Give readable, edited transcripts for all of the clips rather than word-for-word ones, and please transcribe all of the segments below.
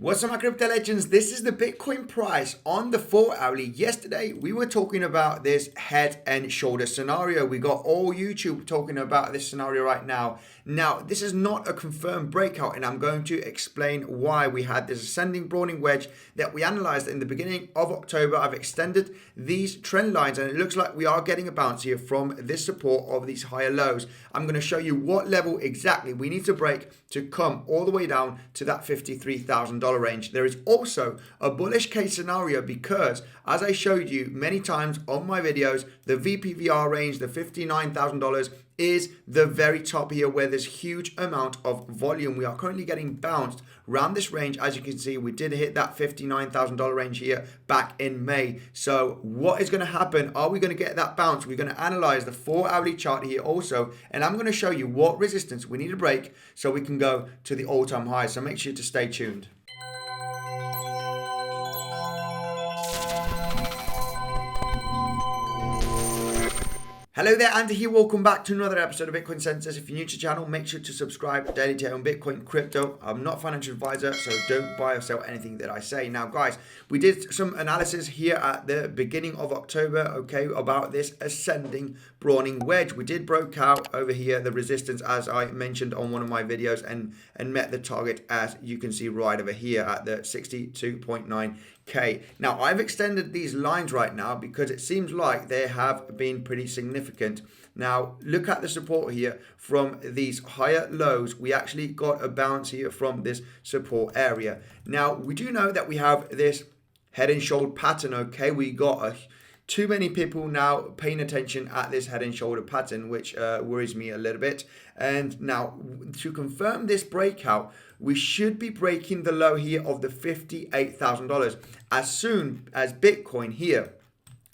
What's up, my crypto legends? This is the Bitcoin price on the 4 hourly. Yesterday, we were talking about this head and shoulder scenario. We got all YouTube talking about this scenario right now. Now, this is not a confirmed breakout, and I'm going to explain why we had this ascending broadening wedge that we analyzed in the beginning of October. I've extended these trend lines, and it looks like we are getting a bounce here from this support of these higher lows. I'm going to show you what level exactly we need to break to come all the way down to that $53,000 range. There is also a bullish case scenario because, as I showed you many times on my videos, the VPVR range, the $59,000, is the very top here where there's huge amount of volume. We are currently getting bounced around this range. As you can see, we did hit that $59,000 range here back in May. So what is going to happen? Are we going to get that bounce? We're going to analyze the 4 hourly chart here also, and I'm going to show you what resistance we need to break so we can go to the all-time high. So make sure to stay tuned. Hello there, Andy here. Welcome back to another episode of Bitcoinsensus. If you're new to the channel, make sure to subscribe daily to own Bitcoin crypto. I'm not a financial advisor, so don't buy or sell anything that I say. Now, guys, we did some analysis here at the beginning of October, okay, about this ascending broadening wedge. We did broke out over here the resistance, as I mentioned on one of my videos, and met the target, as you can see right over here at the 62.9K. Now, I've extended these lines right now because it seems like they have been pretty significant. Now, look at the support here from these higher lows. We actually got a bounce here from this support area. Now, we do know that we have this head and shoulder pattern, okay? We got too many people now paying attention at this head and shoulder pattern, which worries me a little bit. And now, to confirm this breakout, we should be breaking the low here of the $58,000 as soon as Bitcoin here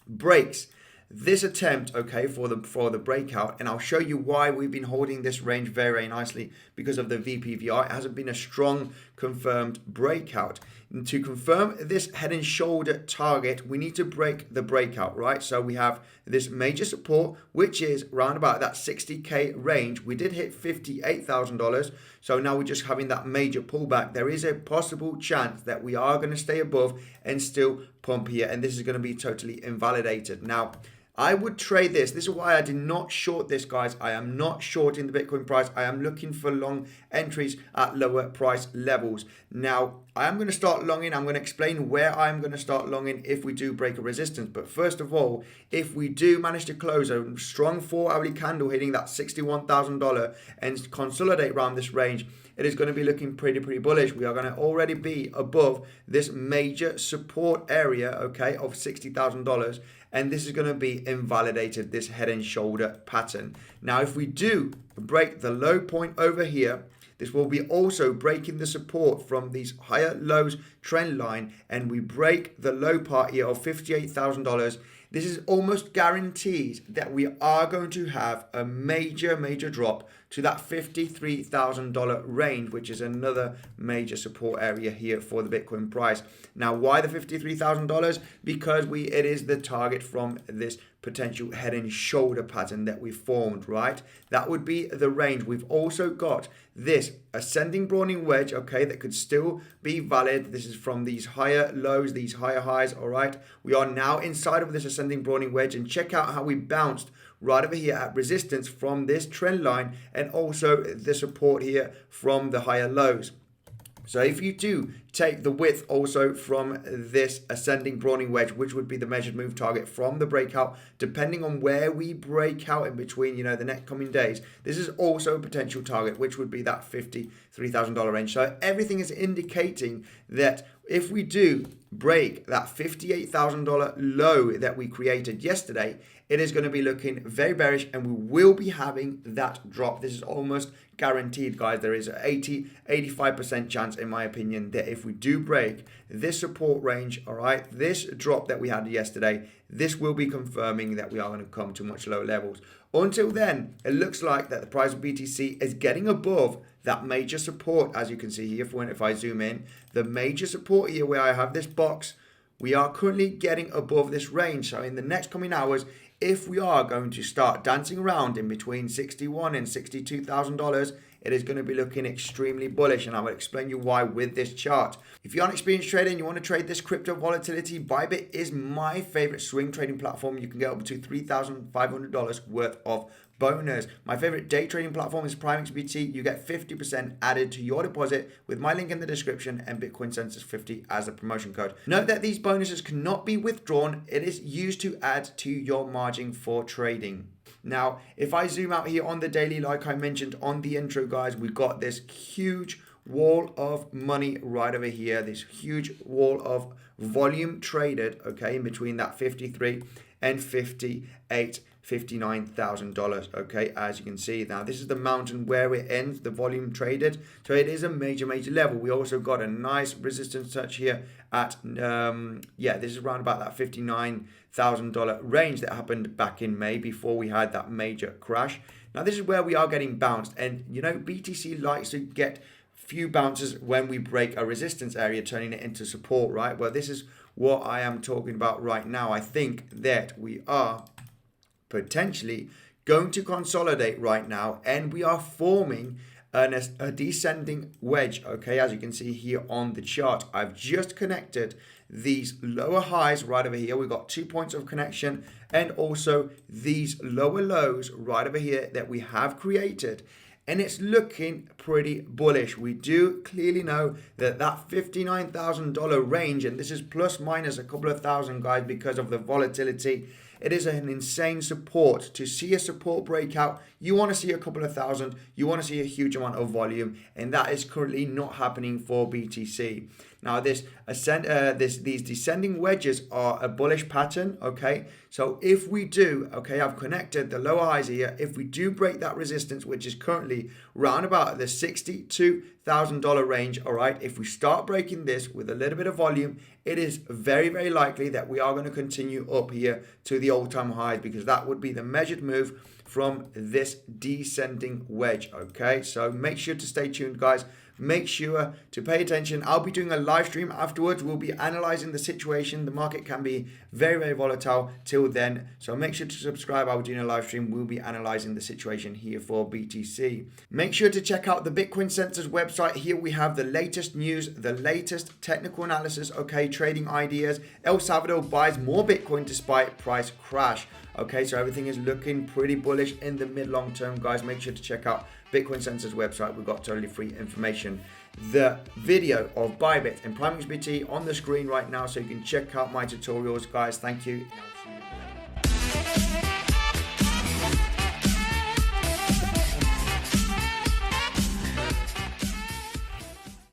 breaks this attempt, okay, for the breakout. And I'll show you why we've been holding this range very, very nicely because of the VPVR. It hasn't been a strong confirmed breakout. And to confirm this head and shoulder target, we need to break the breakout, right? So we have this major support, which is around about that 60K range. We did hit $58,000. So now we're just having that major pullback. There is a possible chance that we are going to stay above and still pump here. And this is going to be totally invalidated. Now, I would trade this. This is why I did not short this, guys. I am not shorting the Bitcoin price. I am looking for long entries at lower price levels. Now, I am going to start longing. I'm going to explain where I'm going to start longing if we do break a resistance. But first of all, if we do manage to close a strong 4 hourly candle hitting that $61,000 and consolidate around this range, it is going to be looking pretty bullish. We are going to already be above this major support area, okay, of $60,000. And this is going to be invalidated, this head and shoulder pattern. Now, if we do break the low point over here, this will be also breaking the support from these higher lows trend line, and we break the low part here of $58,000. This is almost guaranteed that we are going to have a major drop to that $53,000 range, which is another major support area here for the Bitcoin price. Now, why the $53,000? Because it is the target from this potential head and shoulder pattern that we formed, right? That would be the range. We've also got this ascending broadening wedge, okay, that could still be valid. This is from these higher lows, these higher highs, all right? We are now inside of this ascending broadening wedge, and check out how we bounced right over here at resistance from this trend line and also the support here from the higher lows. So if you do take the width also from this ascending broadening wedge, which would be the measured move target from the breakout, depending on where we break out in between, the next coming days, this is also a potential target, which would be that $53,000 range. So everything is indicating that if we do break that $58,000 low that we created yesterday, it is going to be looking very bearish, and we will be having that drop. This is almost guaranteed, guys. There is an 85% chance, in my opinion, that if we do break this support range, all right, this drop that we had yesterday, this will be confirming that we are going to come to much lower levels. Until then, it looks like that the price of BTC is getting above that major support, as you can see here. If I zoom in, the major support here where I have this box, we are currently getting above this range. So in the next coming hours, if we are going to start dancing around in between $61,000 and $62,000, it is going to be looking extremely bullish, and I will explain you why with this chart. If you're an experienced trader and you want to trade this crypto volatility, Bybit is my favorite swing trading platform. You can get up to $3,500 worth of bonus. My favorite day trading platform is PrimeXBT. You get 50% added to your deposit with my link in the description and Bitcoinsensus 50 as a promotion code. Note that these bonuses cannot be withdrawn. It is used to add to your margin for trading. Now, if I zoom out here on the daily, like I mentioned on the intro, guys, we've got this huge wall of money right over here, this huge wall of volume traded, okay, in between that 53 and 58, $59,000, okay, as you can see. Now this is the mountain where it ends, the volume traded, so it is a major level. We also got a nice resistance touch here at this is around about that $59,000 range that happened back in May before we had that major crash. Now this is where we are getting bounced, and you know, BTC likes to get few bounces when we break a resistance area, turning it into support, right? Well, this is what I am talking about right now. I think that we are potentially going to consolidate right now, and we are forming a descending wedge, okay, as you can see here on the chart. I've just connected these lower highs right over here. We've got 2 points of connection, and also these lower lows right over here that we have created, and it's looking pretty bullish. We do clearly know that that $59,000 range, and this is plus minus a couple of thousand, guys, because of the volatility, it is an insane support. To see a support breakout, you want to see a couple of thousand, you want to see a huge amount of volume, and that is currently not happening for BTC. Now these descending wedges are a bullish pattern, okay? So if we do, okay, I've connected the lower highs here. If we do break that resistance, which is currently round about the $62,000 range, all right, if we start breaking this with a little bit of volume, it is very likely that we are going to continue up here to the all-time highs, because that would be the measured move from this descending wedge, okay? So make sure to stay tuned, guys. Make sure to pay attention. I'll be doing a live stream afterwards. We'll be analyzing the situation. The market can be very volatile till then. So make sure to subscribe. I'll be doing a live stream. We'll be analyzing the situation here for BTC. Make sure to check out the Bitcoinsensus website. Here we have the latest news, the latest technical analysis, okay, trading ideas. El Salvador buys more Bitcoin despite price crash. Okay, so everything is looking pretty bullish in the mid-long term, guys. Make sure to check out Bitcoinsensus website. We've got totally free information. The video of Bybit and PrimeXBT on the screen right now, so you can check out my tutorials, guys. Thank you.